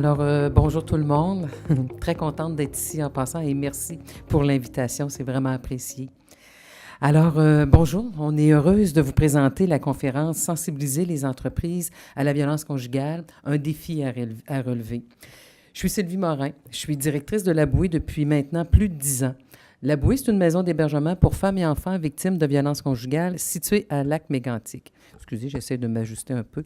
Alors, bonjour tout le monde. Très contente d'être ici en passant et merci pour l'invitation, c'est vraiment apprécié. Alors, bonjour, on est heureuse de vous présenter la conférence Sensibiliser les entreprises à la violence conjugale, un défi à relever. Je suis Sylvie Morin, je suis directrice de La Bouée depuis maintenant plus de 10 ans. La Bouée, c'est une maison d'hébergement pour femmes et enfants victimes de violences conjugales située à Lac-Mégantic. Excusez, j'essaie de m'ajuster un peu.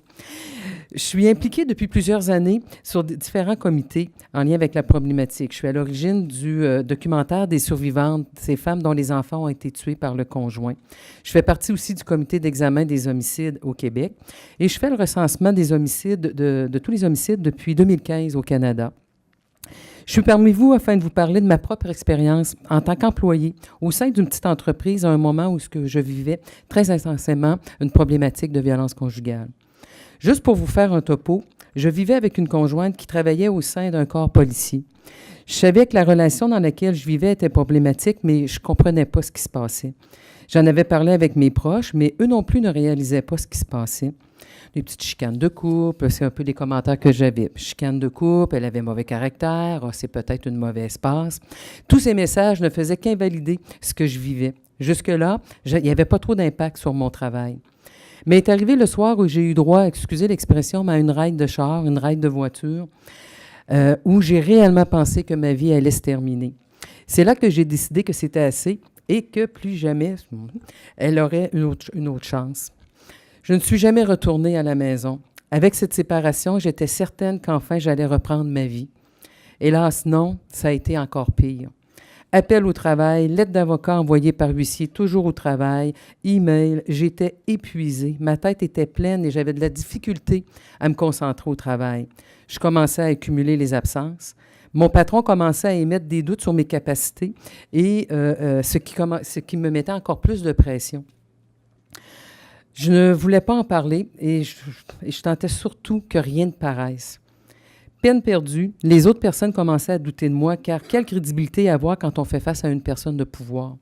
Je suis impliquée depuis plusieurs années sur différents comités en lien avec la problématique. Je suis à l'origine du documentaire des survivantes, ces femmes dont les enfants ont été tués par le conjoint. Je fais partie aussi du comité d'examen des homicides au Québec et je fais le recensement des homicides, de tous les homicides depuis 2015 au Canada. Je suis parmi vous afin de vous parler de ma propre expérience en tant qu'employée au sein d'une petite entreprise à un moment où je vivais très intensément une problématique de violence conjugale. Juste pour vous faire un topo, je vivais avec une conjointe qui travaillait au sein d'un corps policier. Je savais que la relation dans laquelle je vivais était problématique, mais je ne comprenais pas ce qui se passait. J'en avais parlé avec mes proches, mais eux non plus ne réalisaient pas ce qui se passait. Des petites chicanes de couple, c'est un peu les commentaires que j'avais. Chicane de couple, elle avait mauvais caractère, c'est peut-être une mauvaise passe. Tous ces messages ne faisaient qu'invalider ce que je vivais. Jusque-là, il n'y avait pas trop d'impact sur mon travail. Mais est arrivé le soir où j'ai eu droit, excusez l'expression, à une ride de char, une ride de voiture, où j'ai réellement pensé que ma vie allait se terminer. C'est là que j'ai décidé que c'était assez et que plus jamais, elle aurait une autre chance. Je ne suis jamais retournée à la maison. Avec cette séparation, j'étais certaine qu'enfin j'allais reprendre ma vie. Hélas, non, ça a été encore pire. Appel au travail, lettre d'avocat envoyée par huissier, toujours au travail, email, j'étais épuisée. Ma tête était pleine et j'avais de la difficulté à me concentrer au travail. Je commençais à accumuler les absences. Mon patron commençait à émettre des doutes sur mes capacités et ce qui me mettait encore plus de pression. Je ne voulais pas en parler et je tentais surtout que rien ne paraisse. Peine perdue, les autres personnes commençaient à douter de moi, car quelle crédibilité avoir quand on fait face à une personne de pouvoir?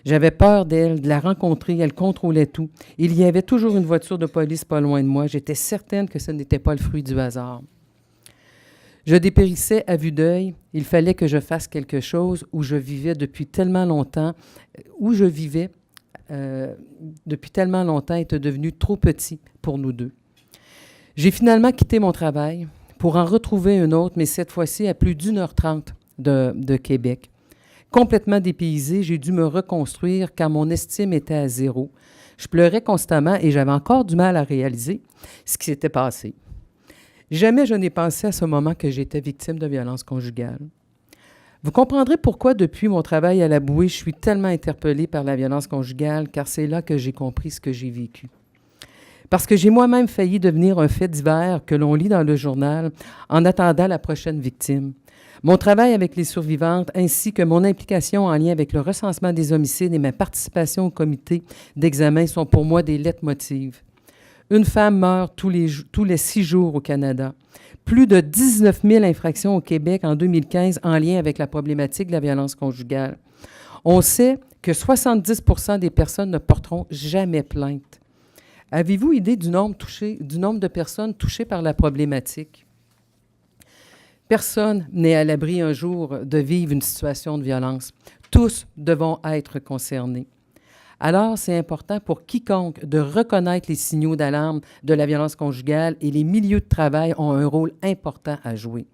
J'avais peur d'elle, de la rencontrer, elle contrôlait tout. Il y avait toujours une voiture de police pas loin de moi. J'étais certaine que ce n'était pas le fruit du hasard. Je dépérissais à vue d'œil. Il fallait que je fasse quelque chose où je vivais depuis tellement longtemps, depuis tellement longtemps était devenu trop petit pour nous deux. J'ai finalement quitté mon travail pour en retrouver un autre, mais cette fois-ci à plus d'1h30 de Québec. Complètement dépaysée, j'ai dû me reconstruire car mon estime était à zéro. Je pleurais constamment et j'avais encore du mal à réaliser ce qui s'était passé. Jamais je n'ai pensé à ce moment que j'étais victime de violence conjugale. Vous comprendrez pourquoi, depuis mon travail à la Bouée, je suis tellement interpellée par la violence conjugale, car c'est là que j'ai compris ce que j'ai vécu. Parce que j'ai moi-même failli devenir un fait divers que l'on lit dans le journal en attendant la prochaine victime. Mon travail avec les survivantes, ainsi que mon implication en lien avec le recensement des homicides et ma participation au comité d'examen sont pour moi des leitmotivs. Une femme meurt tous les 6 jours au Canada. Plus de 19 000 infractions au Québec en 2015 en lien avec la problématique de la violence conjugale. On sait que 70 % des personnes ne porteront jamais plainte. Avez-vous idée du nombre de personnes touchées par la problématique? Personne n'est à l'abri un jour de vivre une situation de violence. Tous devons être concernés. Alors, c'est important pour quiconque de reconnaître les signaux d'alarme de la violence conjugale et les milieux de travail ont un rôle important à jouer.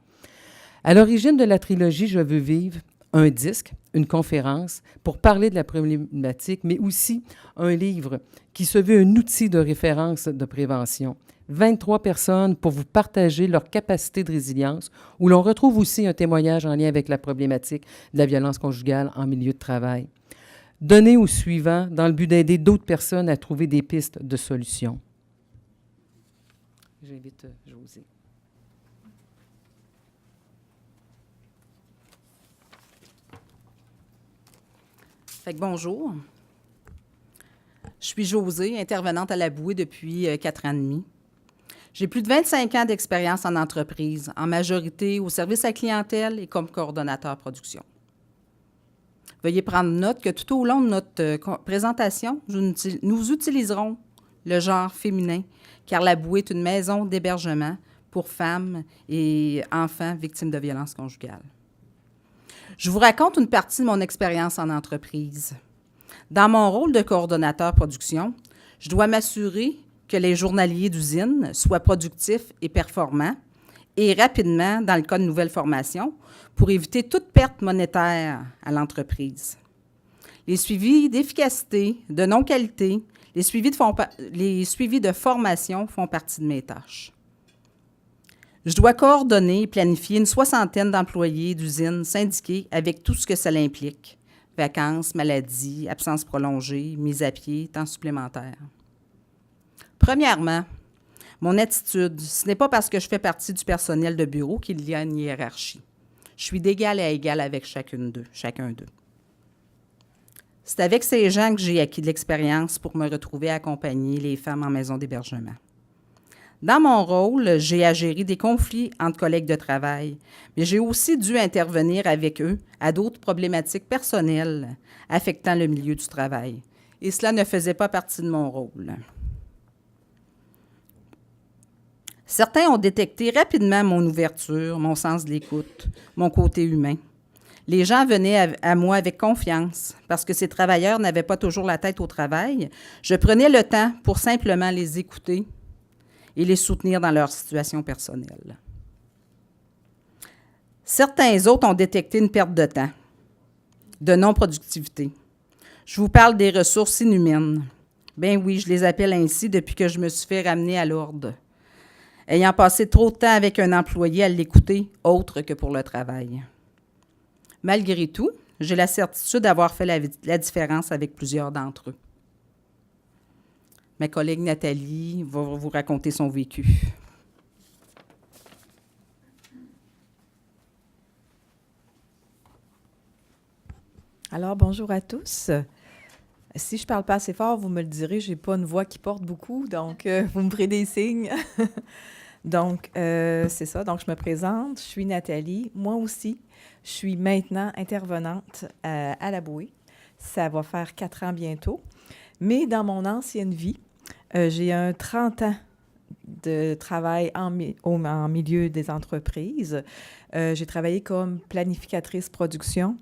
À l'origine de la trilogie Je veux vivre, un disque, une conférence pour parler de la problématique, mais aussi un livre qui se veut un outil de référence de prévention. 23 personnes pour vous partager leur capacité de résilience, où l'on retrouve aussi un témoignage en lien avec la problématique de la violence conjugale en milieu de travail. Donner au suivant dans le but d'aider d'autres personnes à trouver des pistes de solutions. J'invite Josée. Fait que bonjour. Je suis Josée, intervenante à la Bouée depuis 4 ans et demi. J'ai plus de 25 ans d'expérience en entreprise, en majorité au service à la clientèle et comme coordonnateur production. Veuillez prendre note que tout au long de notre présentation, nous utiliserons le genre féminin, car la Bouée est une maison d'hébergement pour femmes et enfants victimes de violences conjugales. Je vous raconte une partie de mon expérience en entreprise. Dans mon rôle de coordonnateur production, je dois m'assurer que les journaliers d'usine soient productifs et performants et rapidement dans le cas de nouvelles formations pour éviter toute perte monétaire à l'entreprise. Les suivis d'efficacité, de non-qualité, les suivis de formation font partie de mes tâches. Je dois coordonner et planifier une 60aine d'employés d'usines syndiqués avec tout ce que cela implique. Vacances, maladies, absences prolongées, mise à pied, temps supplémentaire. Premièrement, mon attitude, ce n'est pas parce que je fais partie du personnel de bureau qu'il y a une hiérarchie. Je suis d'égal à égal avec chacun d'eux. C'est avec ces gens que j'ai acquis de l'expérience pour me retrouver à accompagner les femmes en maison d'hébergement. Dans mon rôle, j'ai à gérer des conflits entre collègues de travail, mais j'ai aussi dû intervenir avec eux à d'autres problématiques personnelles affectant le milieu du travail. Et cela ne faisait pas partie de mon rôle. Certains ont détecté rapidement mon ouverture, mon sens de l'écoute, mon côté humain. Les gens venaient à moi avec confiance parce que ces travailleurs n'avaient pas toujours la tête au travail. Je prenais le temps pour simplement les écouter et les soutenir dans leur situation personnelle. Certains autres ont détecté une perte de temps, de non-productivité. Je vous parle des ressources inhumaines. Ben oui, je les appelle ainsi depuis que je me suis fait ramener à l'ordre, ayant passé trop de temps avec un employé à l'écouter, autre que pour le travail. Malgré tout, j'ai la certitude d'avoir fait la différence avec plusieurs d'entre eux. Ma collègue Nathalie va vous raconter son vécu. Alors, bonjour à tous. Si je ne parle pas assez fort, vous me le direz, je n'ai pas une voix qui porte beaucoup, donc vous me ferez des signes. Donc, c'est ça. Donc, je me présente, je suis Nathalie. Moi aussi, je suis maintenant intervenante à la bouée. Ça va faire 4 ans bientôt. Mais dans mon ancienne vie, j'ai 30 ans de travail en milieu des entreprises. J'ai travaillé comme planificatrice production,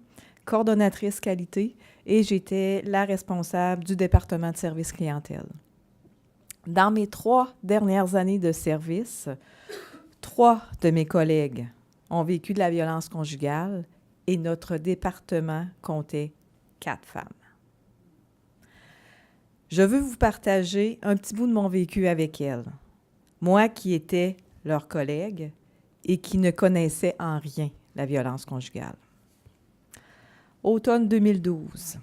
coordonnatrice qualité et j'étais la responsable du département de service clientèle. Dans mes 3 dernières années de service, 3 de mes collègues ont vécu de la violence conjugale et notre département comptait 4 femmes. Je veux vous partager un petit bout de mon vécu avec elles. Moi qui étais leur collègue et qui ne connaissais en rien la violence conjugale. Automne 2012,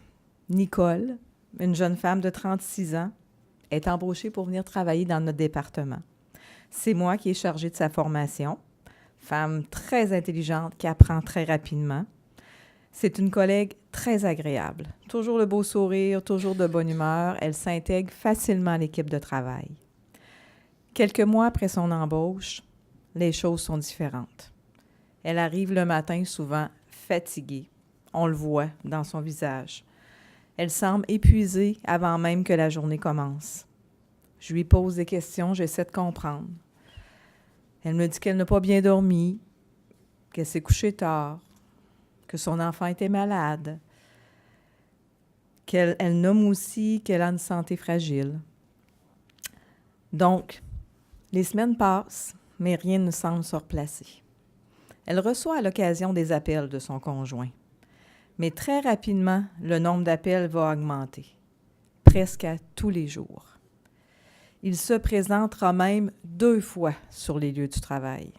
Nicole, une jeune femme de 36 ans, est embauchée pour venir travailler dans notre département. C'est moi qui ai chargée de sa formation. Femme très intelligente qui apprend très rapidement. C'est une collègue très agréable. Toujours le beau sourire, toujours de bonne humeur. Elle s'intègre facilement à l'équipe de travail. Quelques mois après son embauche, les choses sont différentes. Elle arrive le matin souvent fatiguée. On le voit dans son visage. Elle semble épuisée avant même que la journée commence. Je lui pose des questions, j'essaie de comprendre. Elle me dit qu'elle n'a pas bien dormi, qu'elle s'est couchée tard, que son enfant était malade, qu'elle nomme aussi qu'elle a une santé fragile. Donc, les semaines passent, mais rien ne semble se replacer. Elle reçoit à l'occasion des appels de son conjoint. Mais très rapidement, le nombre d'appels va augmenter, presque à tous les jours. Il se présentera même 2 fois sur les lieux du travail.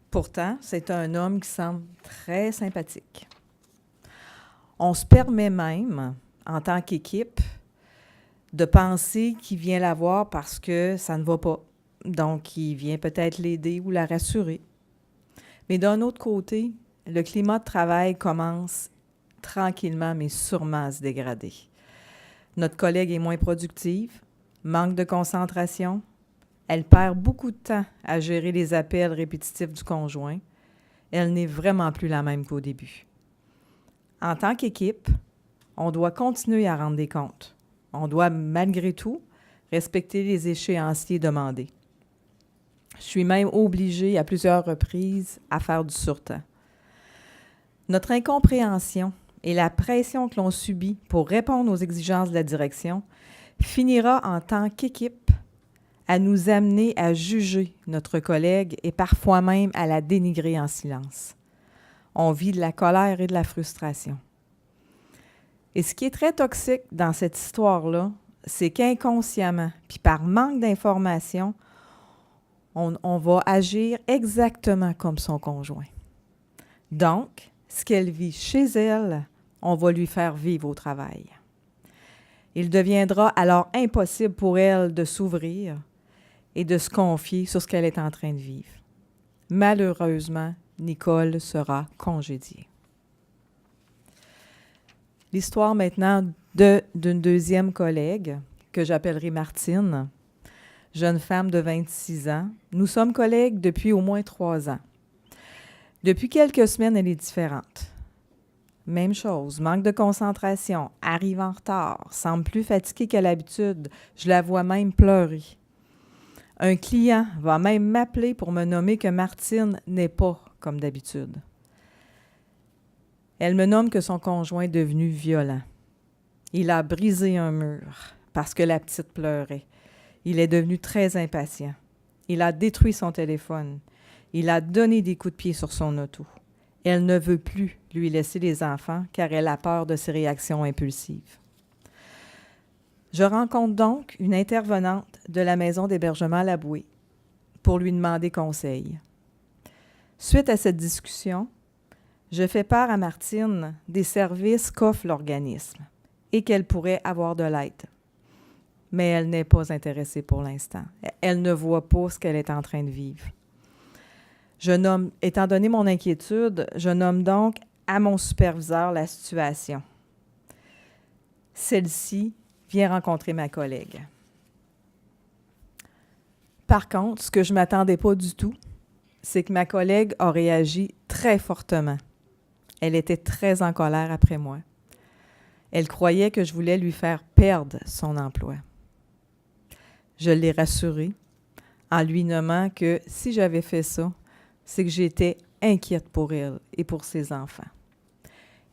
Pourtant, c'est un homme qui semble très sympathique. On se permet même, en tant qu'équipe, de penser qu'il vient la voir parce que ça ne va pas. Donc, il vient peut-être l'aider ou la rassurer. Mais d'un autre côté, le climat de travail commence tranquillement, mais sûrement à se dégrader. Notre collègue est moins productive, manque de concentration. Elle perd beaucoup de temps à gérer les appels répétitifs du conjoint. Elle n'est vraiment plus la même qu'au début. En tant qu'équipe, on doit continuer à rendre des comptes. On doit, malgré tout, respecter les échéanciers demandés. Je suis même obligée à plusieurs reprises à faire du surtemps. Notre incompréhension et la pression que l'on subit pour répondre aux exigences de la direction finira en tant qu'équipe à nous amener à juger notre collègue et parfois même à la dénigrer en silence. On vit de la colère et de la frustration. Et ce qui est très toxique dans cette histoire-là, c'est qu'inconsciemment, puis par manque d'information, on va agir exactement comme son conjoint. Donc, ce qu'elle vit chez elle, on va lui faire vivre au travail. Il deviendra alors impossible pour elle de s'ouvrir et de se confier sur ce qu'elle est en train de vivre. Malheureusement, Nicole sera congédiée. L'histoire maintenant d'une deuxième collègue que j'appellerai Martine, jeune femme de 26 ans. Nous sommes collègues depuis au moins 3 ans. Depuis quelques semaines, elle est différente. Même chose, manque de concentration, arrive en retard, semble plus fatiguée qu'à l'habitude. Je la vois même pleurer. Un client va même m'appeler pour me nommer que Martine n'est pas comme d'habitude. Elle me nomme que son conjoint est devenu violent. Il a brisé un mur parce que la petite pleurait. Il est devenu très impatient. Il a détruit son téléphone. Il a donné des coups de pied sur son auto. Elle ne veut plus lui laisser les enfants car elle a peur de ses réactions impulsives. Je rencontre donc une intervenante de la maison d'hébergement La Bouée pour lui demander conseil. Suite à cette discussion, je fais part à Martine des services qu'offre l'organisme et qu'elle pourrait avoir de l'aide. Mais elle n'est pas intéressée pour l'instant. Elle ne voit pas ce qu'elle est en train de vivre. Étant donné mon inquiétude, je nomme donc à mon superviseur la situation. Celle-ci vient rencontrer ma collègue. Par contre, ce que je ne m'attendais pas du tout, c'est que ma collègue a réagi très fortement. Elle était très en colère après moi. Elle croyait que je voulais lui faire perdre son emploi. Je l'ai rassurée en lui nommant que si j'avais fait ça, c'est que j'étais inquiète pour elle et pour ses enfants.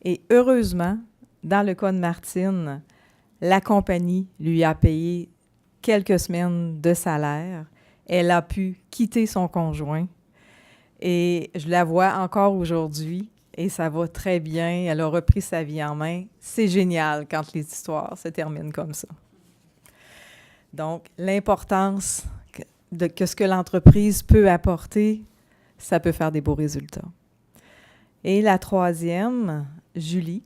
Et heureusement, dans le cas de Martine, la compagnie lui a payé quelques semaines de salaire. Elle a pu quitter son conjoint et je la vois encore aujourd'hui et ça va très bien. Elle a repris sa vie en main. C'est génial quand les histoires se terminent comme ça. Donc, l'importance que ce que l'entreprise peut apporter, ça peut faire des beaux résultats. Et la troisième, Julie,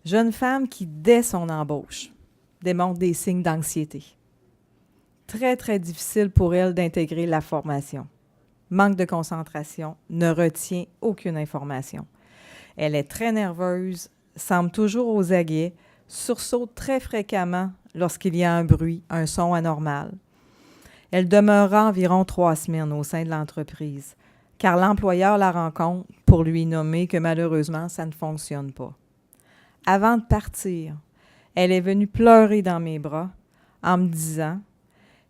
jeune femme qui, dès son embauche, démontre des signes d'anxiété. Très, très difficile pour elle d'intégrer la formation. Manque de concentration, ne retient aucune information. Elle est très nerveuse, semble toujours aux aguets, sursaute très fréquemment lorsqu'il y a un bruit, un son anormal. Elle demeurera environ 3 semaines au sein de l'entreprise, car l'employeur la rencontre pour lui nommer que malheureusement, ça ne fonctionne pas. Avant de partir, elle est venue pleurer dans mes bras en me disant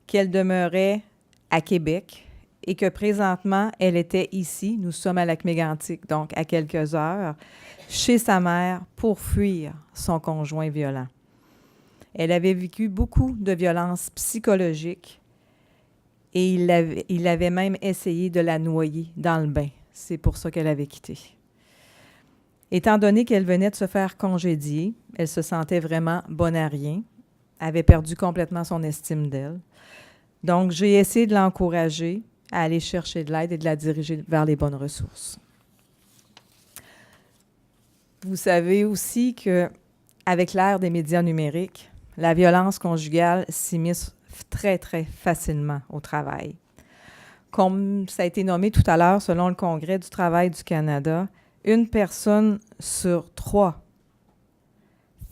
qu'elle demeurait à Québec et que présentement, elle était ici, nous sommes à Lac-Mégantic, donc à quelques heures, chez sa mère pour fuir son conjoint violent. Elle avait vécu beaucoup de violences psychologiques et il avait même essayé de la noyer dans le bain. C'est pour ça qu'elle avait quitté. Étant donné qu'elle venait de se faire congédier, elle se sentait vraiment bonne à rien, avait perdu complètement son estime d'elle. Donc, j'ai essayé de l'encourager à aller chercher de l'aide et de la diriger vers les bonnes ressources. Vous savez aussi qu'avec l'ère des médias numériques, la violence conjugale s'immisce très, très facilement au travail. Comme ça a été nommé tout à l'heure, selon le Congrès du travail du Canada, 1 personne sur 3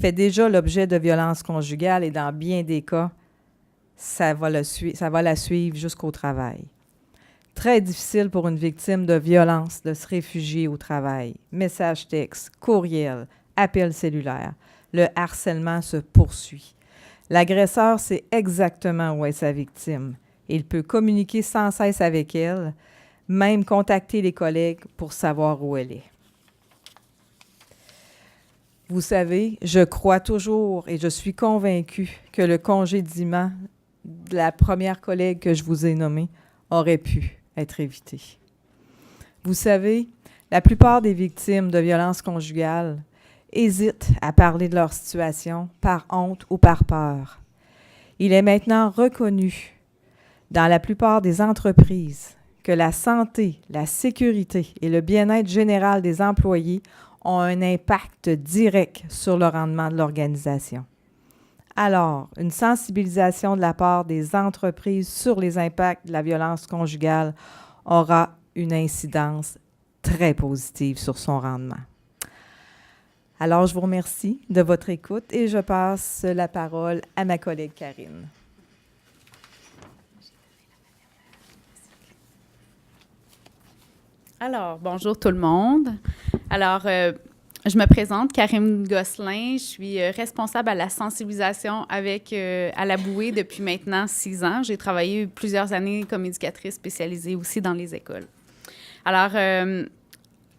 fait déjà l'objet de violences conjugales et dans bien des cas, ça va la suivre jusqu'au travail. Très difficile pour une victime de violence de se réfugier au travail. Messages textes, courriels, appels cellulaires. Le harcèlement se poursuit. L'agresseur sait exactement où est sa victime Il peut communiquer sans cesse avec elle, même contacter les collègues pour savoir où elle est. Vous savez, je crois toujours et je suis convaincue que le congédiement de la première collègue que je vous ai nommée aurait pu être évité. Vous savez, la plupart des victimes de violences conjugales hésitent à parler de leur situation par honte ou par peur. Il est maintenant reconnu dans la plupart des entreprises que la santé, la sécurité et le bien-être général des employés ont un impact direct sur le rendement de l'organisation. Alors, une sensibilisation de la part des entreprises sur les impacts de la violence conjugale aura une incidence très positive sur son rendement. Alors, je vous remercie de votre écoute et je passe la parole à ma collègue Karine. Alors, bonjour tout le monde. Alors, je me présente, Karine Gosselin. Je suis responsable à la sensibilisation à la bouée depuis maintenant 6 ans. J'ai travaillé plusieurs années comme éducatrice spécialisée aussi dans les écoles. Alors,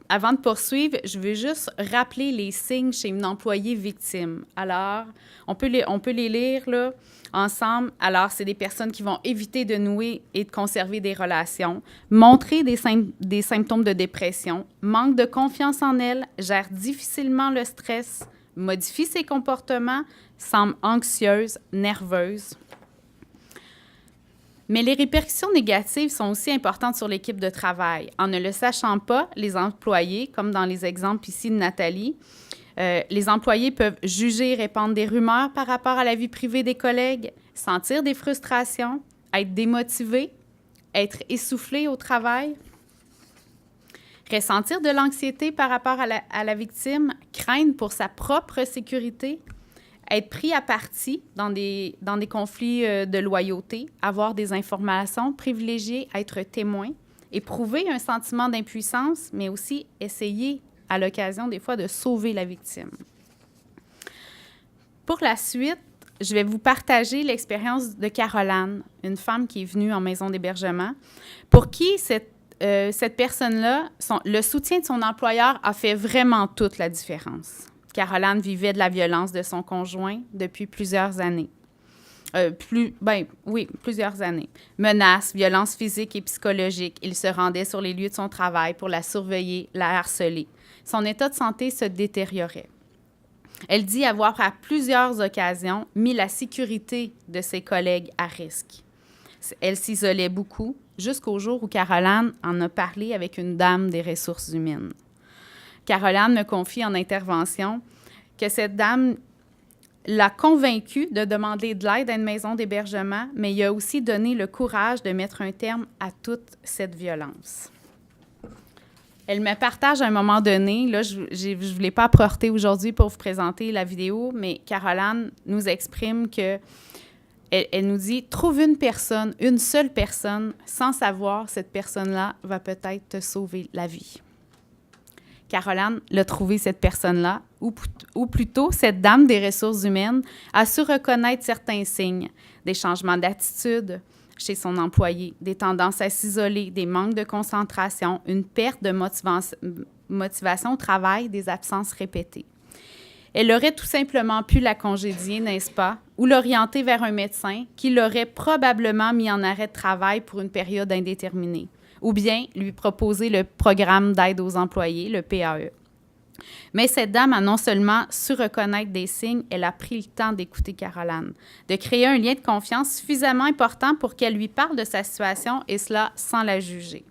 avant de poursuivre, je veux juste rappeler les signes chez une employée victime. Alors, on peut les lire là, ensemble. Alors, c'est des personnes qui vont éviter de nouer et de conserver des relations, montrer des symptômes de dépression, manque de confiance en elle, gère difficilement le stress, modifie ses comportements, semble anxieuse, nerveuse. Mais les répercussions négatives sont aussi importantes sur l'équipe de travail. En ne le sachant pas, les employés, comme dans les exemples ici de Nathalie, les employés peuvent juger et répandre des rumeurs par rapport à la vie privée des collègues, sentir des frustrations, être démotivés, être essoufflés au travail, ressentir de l'anxiété par rapport à la victime, craindre pour sa propre sécurité, être pris à partie dans des conflits de loyauté, avoir des informations privilégiées, être témoin, éprouver un sentiment d'impuissance, mais aussi essayer à l'occasion des fois de sauver la victime. Pour la suite, je vais vous partager l'expérience de Caroline, une femme qui est venue en maison d'hébergement, pour qui cette personne-là, le soutien de son employeur a fait vraiment toute la différence. Caroline vivait de la violence de son conjoint depuis plusieurs années. Plusieurs années. Menaces, violences physiques et psychologiques. Il se rendait sur les lieux de son travail pour la surveiller, la harceler. Son état de santé se détériorait. Elle dit avoir à plusieurs occasions mis la sécurité de ses collègues à risque. Elle s'isolait beaucoup jusqu'au jour où Caroline en a parlé avec une dame des ressources humaines. Caroline me confie en intervention que cette dame l'a convaincue de demander de l'aide à une maison d'hébergement, mais il a aussi donné le courage de mettre un terme à toute cette violence. Elle me partage à un moment donné, là, je ne voulais pas apporter aujourd'hui pour vous présenter la vidéo, mais Caroline nous exprime que elle nous dit « Trouve une seule personne, sans savoir cette personne-là va peut-être te sauver la vie. » Caroline l'a trouvé, cette personne-là, ou plutôt cette dame des ressources humaines a su reconnaître certains signes, des changements d'attitude chez son employé, des tendances à s'isoler, des manques de concentration, une perte de motivation au travail, des absences répétées. Elle aurait tout simplement pu la congédier, n'est-ce pas, ou l'orienter vers un médecin qui l'aurait probablement mis en arrêt de travail pour une période indéterminée, ou bien lui proposer le programme d'aide aux employés, le PAE. Mais cette dame a non seulement su reconnaître des signes, elle a pris le temps d'écouter Caroline, de créer un lien de confiance suffisamment important pour qu'elle lui parle de sa situation, et cela sans la juger.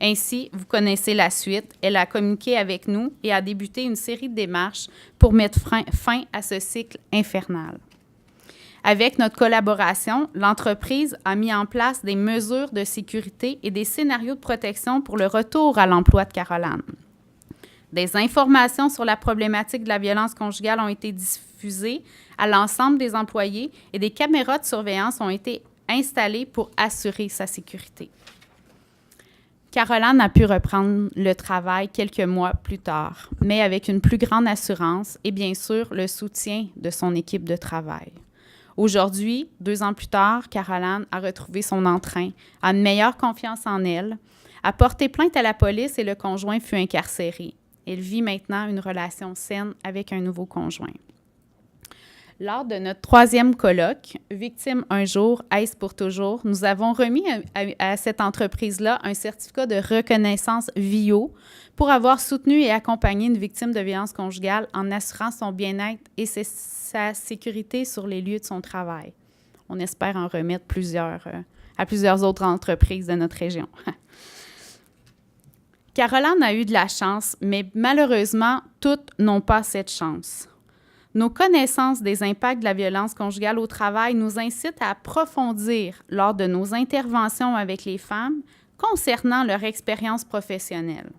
Ainsi, vous connaissez la suite, elle a communiqué avec nous et a débuté une série de démarches pour mettre fin à ce cycle infernal. Avec notre collaboration, l'entreprise a mis en place des mesures de sécurité et des scénarios de protection pour le retour à l'emploi de Caroline. Des informations sur la problématique de la violence conjugale ont été diffusées à l'ensemble des employés et des caméras de surveillance ont été installées pour assurer sa sécurité. Caroline a pu reprendre le travail quelques mois plus tard, mais avec une plus grande assurance et bien sûr le soutien de son équipe de travail. Aujourd'hui, 2 ans plus tard, Caroline a retrouvé son entrain, a une meilleure confiance en elle, a porté plainte à la police et le conjoint fut incarcéré. Elle vit maintenant une relation saine avec un nouveau conjoint. Lors de notre 3e colloque, Victime un jour, est-ce pour toujours, nous avons remis à cette entreprise-là un certificat de reconnaissance VIO pour avoir soutenu et accompagné une victime de violence conjugale en assurant son bien-être et sa sécurité sur les lieux de son travail. On espère en remettre à plusieurs autres entreprises de notre région. Caroline a eu de la chance, mais malheureusement, toutes n'ont pas cette chance. Nos connaissances des impacts de la violence conjugale au travail nous incitent à approfondir lors de nos interventions avec les femmes concernant leur expérience professionnelle.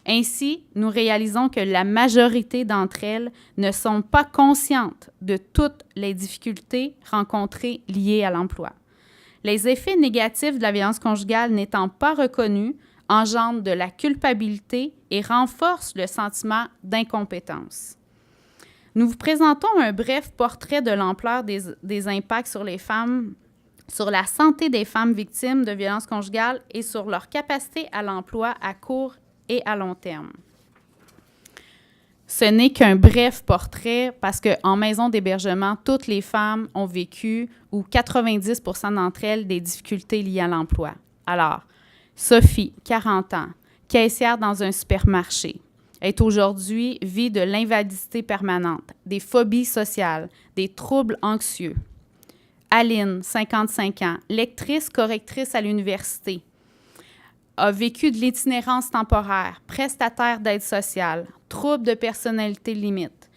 Ainsi, nous réalisons que la majorité d'entre elles ne sont pas conscientes de toutes les difficultés rencontrées liées à l'emploi. Les effets négatifs de la violence conjugale n'étant pas reconnus engendrent de la culpabilité et renforcent le sentiment d'incompétence. Nous vous présentons un bref portrait de l'ampleur des impacts sur les femmes, sur la santé des femmes victimes de violences conjugales et sur leur capacité à l'emploi à court et à long terme. Ce n'est qu'un bref portrait parce qu'en maison d'hébergement, toutes les femmes ont vécu, ou 90% d'entre elles, des difficultés liées à l'emploi. Alors, Sophie, 40 ans, caissière dans un supermarché, est aujourd'hui vit de l'invalidité permanente, des phobies sociales, des troubles anxieux. Aline, 55 ans, lectrice correctrice à l'université, a vécu de l'itinérance temporaire, prestataire d'aide sociale, troubles de personnalité limite,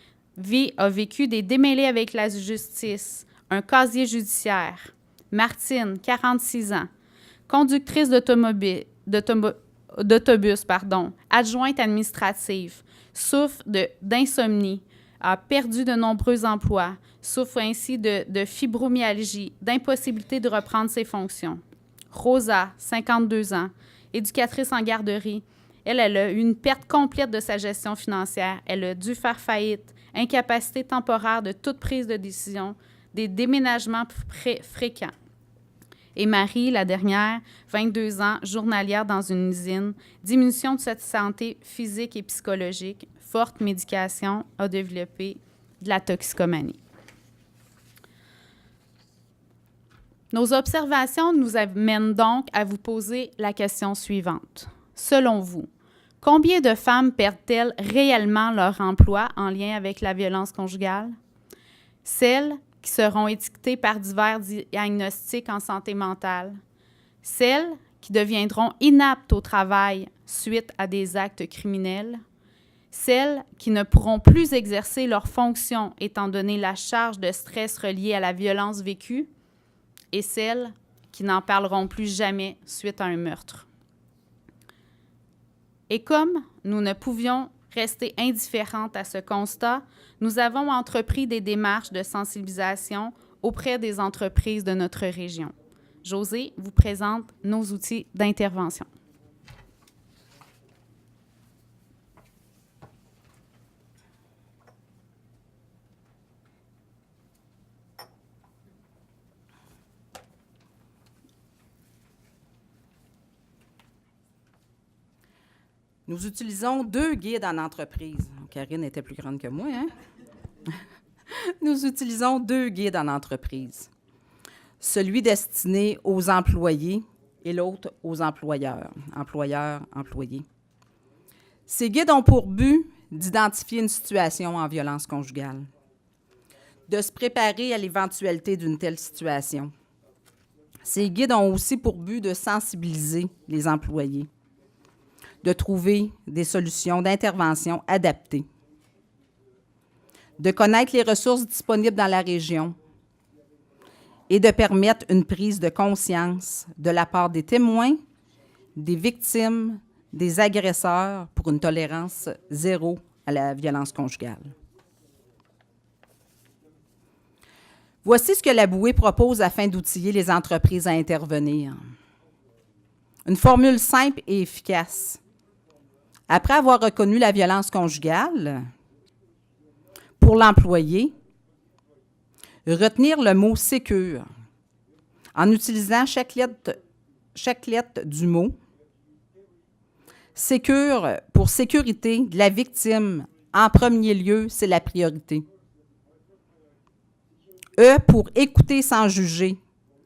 a vécu des démêlés avec la justice, un casier judiciaire. Martine, 46 ans, conductrice d'autobus, adjointe administrative, souffre d'insomnie, a perdu de nombreux emplois, souffre ainsi de fibromyalgie, d'impossibilité de reprendre ses fonctions. Rosa, 52 ans, éducatrice en garderie. Elle a eu une perte complète de sa gestion financière. Elle a dû faire faillite, incapacité temporaire de toute prise de décision, des déménagements fréquents. Et Marie, la dernière, 22 ans, journalière dans une usine, diminution de sa santé physique et psychologique, forte médication, a développé de la toxicomanie. Nos observations nous amènent donc à vous poser la question suivante. Selon vous, combien de femmes perdent-elles réellement leur emploi en lien avec la violence conjugale? Celles qui seront étiquetées par divers diagnostics en santé mentale, celles qui deviendront inaptes au travail suite à des actes criminels, celles qui ne pourront plus exercer leurs fonctions étant donné la charge de stress reliée à la violence vécue, et celles qui n'en parleront plus jamais suite à un meurtre. Et comme nous ne pouvions rester indifférentes à ce constat, nous avons entrepris des démarches de sensibilisation auprès des entreprises de notre région. Josée vous présente nos outils d'intervention. Nous utilisons 2 guides en entreprise. Karine était plus grande que moi, hein? Nous utilisons 2 guides en entreprise. Celui destiné aux employés et l'autre aux employeurs. Employeurs-employés. Ces guides ont pour but d'identifier une situation en violence conjugale, de se préparer à l'éventualité d'une telle situation. Ces guides ont aussi pour but de sensibiliser les employés, de trouver des solutions d'intervention adaptées, de connaître les ressources disponibles dans la région et de permettre une prise de conscience de la part des témoins, des victimes, des agresseurs pour une tolérance zéro à la violence conjugale. Voici ce que la bouée propose afin d'outiller les entreprises à intervenir. Une formule simple et efficace. Après avoir reconnu la violence conjugale, pour l'employé, Retenir le mot « sécure » en utilisant chaque lettre du mot. Sécure, pour sécurité de la victime, en premier lieu, c'est la priorité. E, pour écouter sans juger,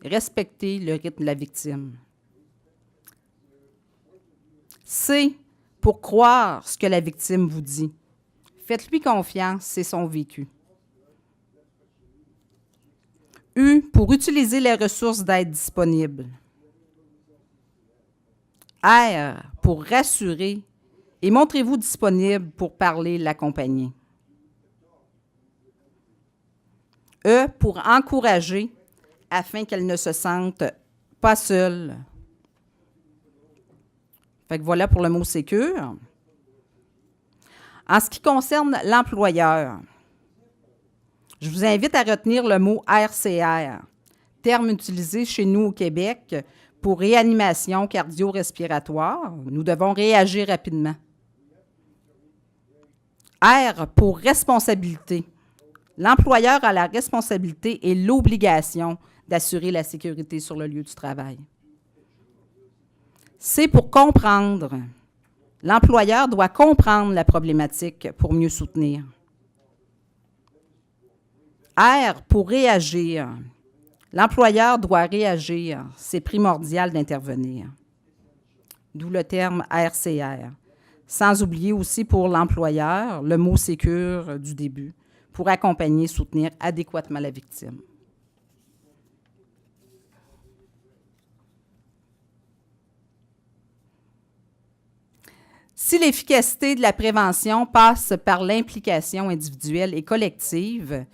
respecter le rythme de la victime. C, pour croire ce que la victime vous dit. Faites-lui confiance, c'est son vécu. U, pour utiliser les ressources d'aide disponibles. R, pour rassurer et montrez-vous disponible pour parler, l'accompagner. E, pour encourager afin qu'elle ne se sente pas seule. Fait que voilà pour le mot « sécure ». En ce qui concerne l'employeur, je vous invite à retenir le mot « RCR », terme utilisé chez nous au Québec pour réanimation cardio-respiratoire. Nous devons réagir rapidement. R pour responsabilité. L'employeur a la responsabilité et l'obligation d'assurer la sécurité sur le lieu du travail. C pour comprendre. L'employeur doit comprendre la problématique pour mieux soutenir. R pour réagir. L'employeur doit réagir. C'est primordial d'intervenir. D'où le terme RCR. Sans oublier aussi pour l'employeur le mot « sécure » du début, pour accompagner et soutenir adéquatement la victime. Si l'efficacité de la prévention passe par l'implication individuelle et collective,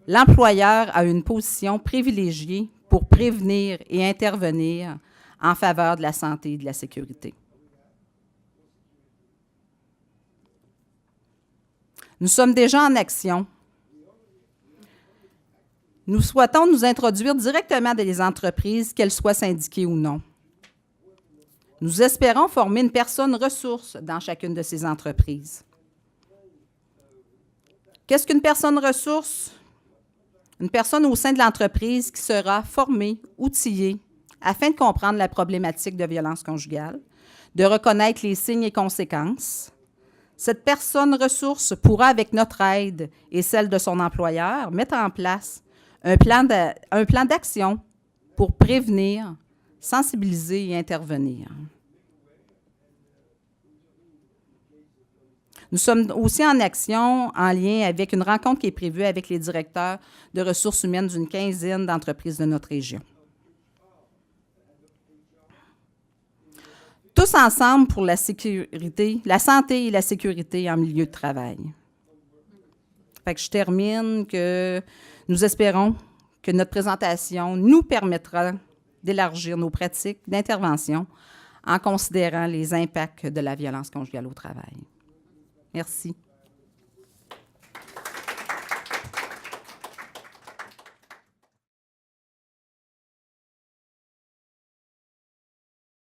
l'employeur a une position privilégiée pour prévenir et intervenir en faveur de la santé et de la sécurité. Nous sommes déjà en action. Nous souhaitons nous introduire directement dans les entreprises, qu'elles soient syndiquées ou non. Nous espérons former une personne ressource dans chacune de ces entreprises. Qu'est-ce qu'une personne ressource? Une personne au sein de l'entreprise qui sera formée, outillée, afin de comprendre la problématique de violence conjugale, de reconnaître les signes et conséquences. Cette personne ressource pourra, avec notre aide et celle de son employeur, mettre en place un plan d'action pour prévenir, sensibiliser et intervenir. Nous sommes aussi en action en lien avec une rencontre qui est prévue avec les directeurs de ressources humaines d'une quinzaine d'entreprises de notre région. Tous ensemble pour la sécurité, la santé et la sécurité en milieu de travail. Fait que je termine que nous espérons que notre présentation nous permettra d'élargir nos pratiques d'intervention en considérant les impacts de la violence conjugale au travail. Merci.